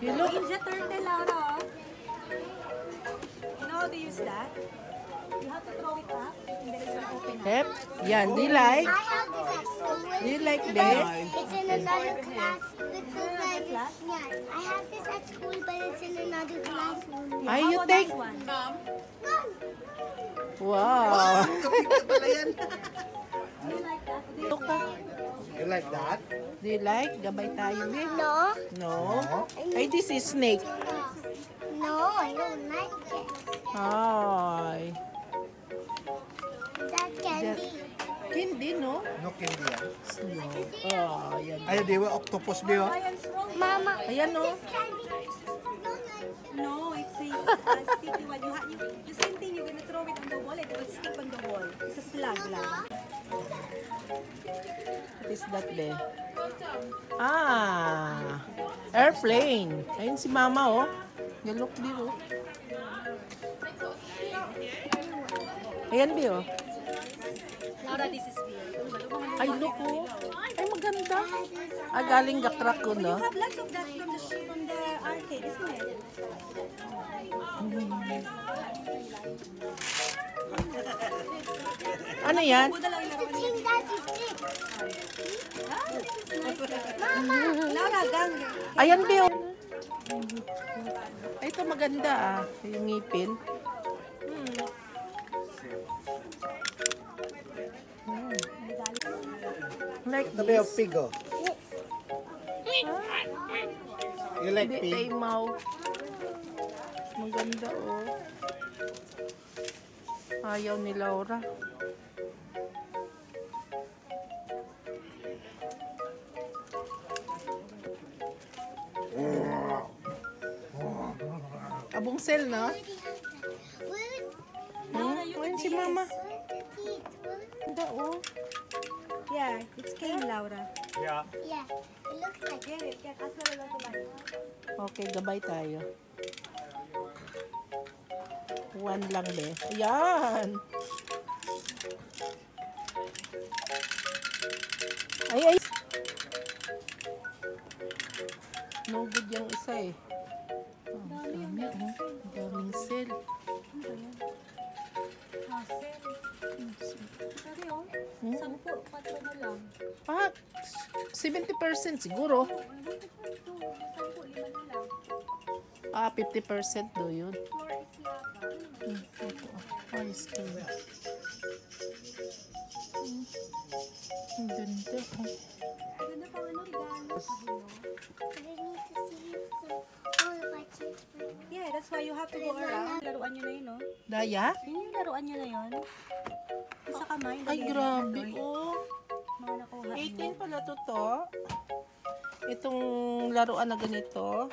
You look. Ninja Turtle, Laura. You know how to use that? You have to throw it up and then it's open up. Yep. Yan. Do you like? I have this at school. Do you like But this? it's in another class. Yeah, I have this at school, but it's in another classroom. Ay, How you about take. this one? Wow. Do you like that? Look ka. You like that? Do you like? Gabay tayo, babe. No. No. Ay, this is snake. No, I don't like it. Ay. Is that candy? Hindi, no? No candy yan. Oh, yan. Ay, di ba octopus ba yun? Mama. Ayan, no? Candy. No, it's a sticky one. The same thing, you're gonna throw it on the wall, it will stick on the wall. It's a slug lang. What is that, be? Ah, airplane. Ayun si mama, oh. You look, be, oh. Ayan, be, oh. Laura, this is beer. Ay, look, oh. Ay, maganda. Ah, galing gakrak ko, no? You have lots of that from the arcade, isn't it? Ano yan? Teaching Daddy stick. Laura, gang. Ayan, be, oh. Ay, ito maganda, ah. Yung ngipin. Like Ito ba yung this. pig, oh? You like Hindi, pig? taymaw. Maganda, oh. Ayaw ni Laura. Abong sel, no? Ayun si mama. Ganda, oh. Yeah, it's cane, Laura. Yeah. Yeah, it looks like Get it. Get as well as Okay, gabay tayo. One lang, be. Ayan. Ay, ay. No good yung isa, eh. Oh, dami, oh. Daming sel. Sorry, oh. Hmm? 10, 4 na lang. Ah, 70% siguro. 10, 5 na lang. Ah, 50% do yun. Floor is lava. Ito. Ay, skin. Ang ganda. Oh. Ganda pa, ano, regalo. I need to see all of our kids. Yeah, that's why you have to go around. Laruan nyo na yun, no? Daya? Yun yung laruan nyo na yun. Yung sa kamay. Ay, dali- grabe. dali- Oh. Mga nakuha nyo. 18 pala to. Itong laruan na ganito.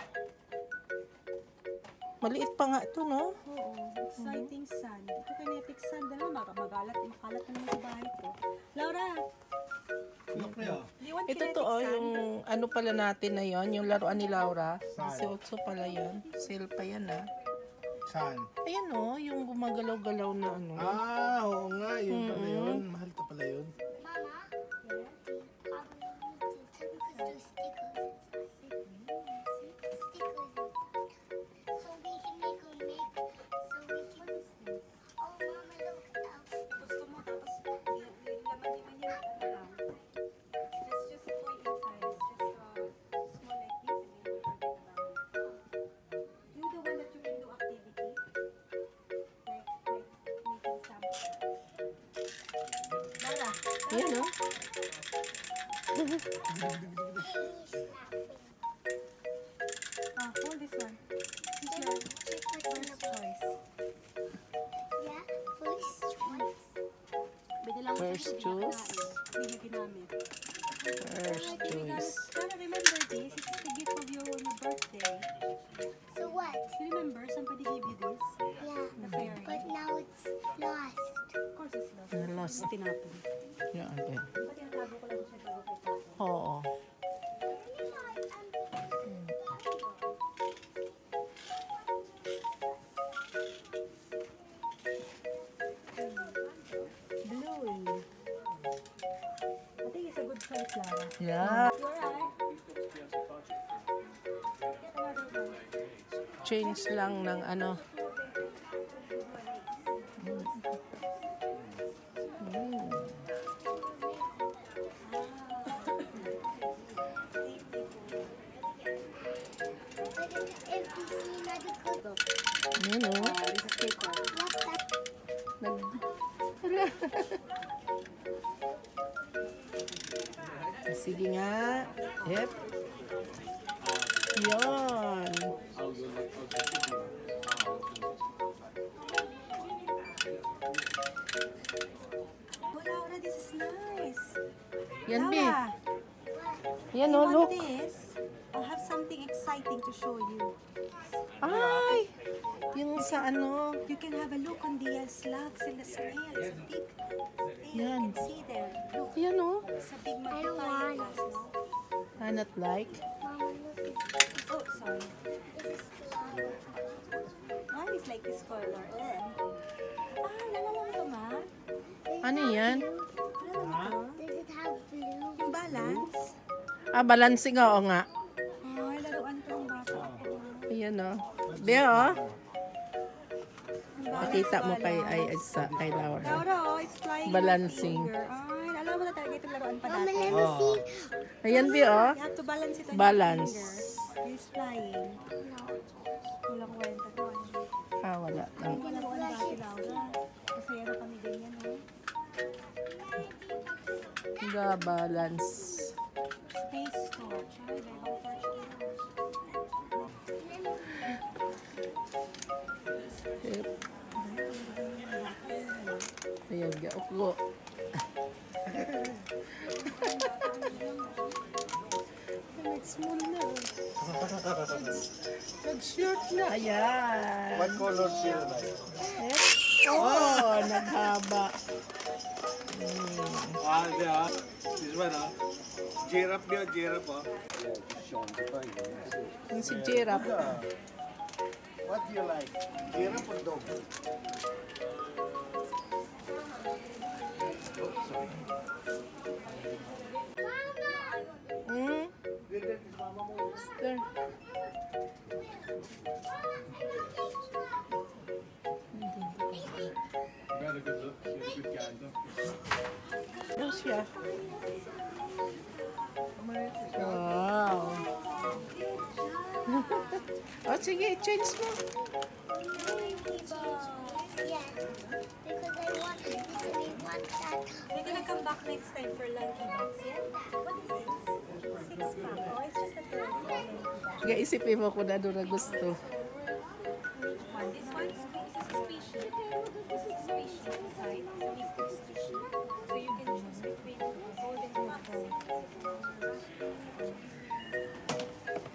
Maliit pa nga ito, no? Oo. Exciting sun. Ito kinetic sun. Dala, makalat na naman sa bahay ko. Laura, Look niyo. do you want Ito kinetic to, oh, sun? yung ano pala natin na yon, yung laruan ni Laura. Saan? Si Otso pala yan. Sale pa yan, ah. Saan? Ayan, oh, yung gumagalaw-galaw na ano. Ah, oo nga. Yun pala yun. Mahal ka pala yun. Mama, do stickers. So we can make a make. So we can. Oh, Mama, look. Gusto mo, tapos laman-laman yan, ano lang. It's just a toy inside. It's just small like this. And then you forget about it. You the one that you can do activity? Like making something. Laura, Ayan, oh. hold this one. This is your first choice. Yeah, first choice. Pwede lang First choice. Hindi nyo ginamit. First choice. Laura, remember this? This is the gift of your birthday. So what? You remember somebody gave you this? Yeah, The fairy. but now it's lost. Of course it's lost. Lost. Tinapon. Yan, okay. Ba't tinatago ko lang siya bago ko itapon? Oo. Blue. I think it's a good choice, Lara. Yeah. You alright? Get another one. Change lang ng ano. Yun o. Nag... Hala. Sige nga. Yep. Yun. Oh, Laura, this is nice. Yan, B. Laura, Yan you o, want look. this? I'll have something exciting to show you. Ay! Yung sa ano. You can have a look on the slugs and the snails. It's big. Hey, Yan. you can see there. Look, Yan o. it's a big I don't magnifying want glass, no? I not like. Oh, sorry. Mine is like this color. Nalala mo ito, ma? Ano yan? Nalala mo ito? Does it have blue? Yung balance. Ah, balancing oo nga. Ay, laruan ito ng bata ako. Ayan o. Be o. Ang balance Pakita mo kay, balance. kay Laura. Laura, oh, it's flying Balancing. on your finger. Ay, alam mo na talaga itong laruan pa Mama, natin. let me see. Ayan, Be o. You have to balance it on Balance. your finger. It's flying. Walang kwenta to. Ah, wala lang. Ang laruan dati, Laura. Masaya na kami ganyan, oh. The balance. Space torch. Ay, may mga torch dito. Yep. Ayan, gauklo. Nag-small na. Nag-short na. Ayan. What color do you like? Oh, naghaba. Yeah. This one, Giraffe niya, giraffe, Yung si Giraffe. What do you like? Giraffe or dog? Hmm? Stir. Ano siya? Wow. Oh, sige, change mo. Yes. Because I want this and I want that. We're gonna come back next time for Lucky Box, yeah? What is this? 6-pack. Oh, it's just a third one. Sige, isipin mo kung ano na gusto. This one is a squishy. This is a squishy inside. It's a mystery squishy. So you can choose between golden box.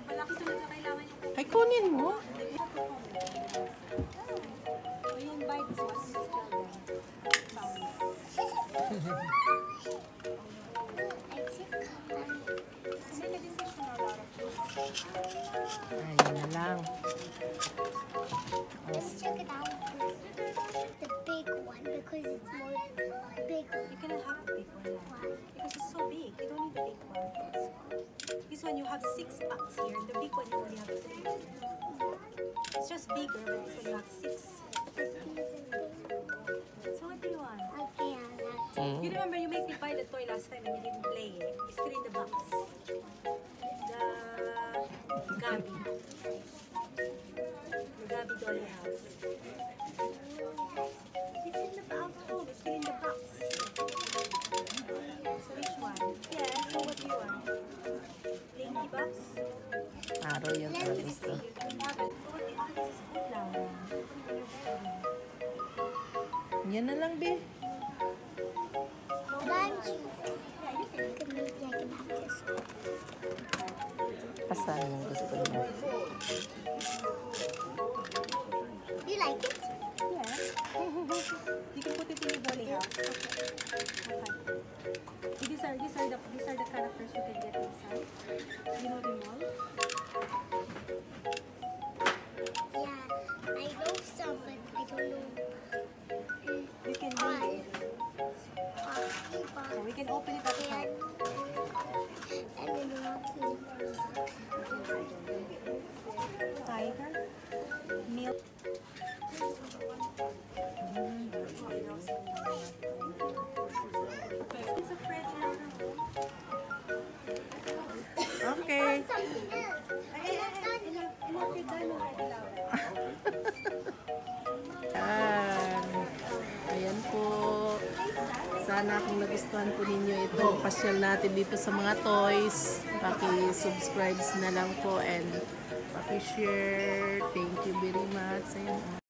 Malaki talaga kailangan yung Ay, kunin mo. So you buy this one, it's still there. Make a decision now, Laura. Ayun na lang. Let's check it out. The big one because it's more big. You cannot have the big one now. Because it's so big. You don't need the big one. This one you have 6 packs here. The big one you only have 3. It's just bigger, but this one you have 6. So what do you want? Okay, I like it. You remember you made me buy the toy last time and you didn't play it. It's still in the box. The Gabi. The Gabi Dolly House. It's in the box. Oh, it's still in the box. So which one? Yeah, so what do you want? Linky box? Araw yan Let para me gusto. see. You can have it. So what do you want? This is good, Laura. Yan na lang, Be. Lunch. Yeah, you can. Maybe I can have this. Asan yung gusto niya? You like it? Yeah. You can put it in your dolly house. Okay. These are the characters you can get inside. You know them all? Yeah. I know some, but I don't know. You can All. read it. So we can open it up now. And then Rocky. Tiger. sana kung nagustuhan po ninyo itong pasyal natin dito sa mga toys, paki-subscribe na lang po and paki-share. Thank you very much. Ayun.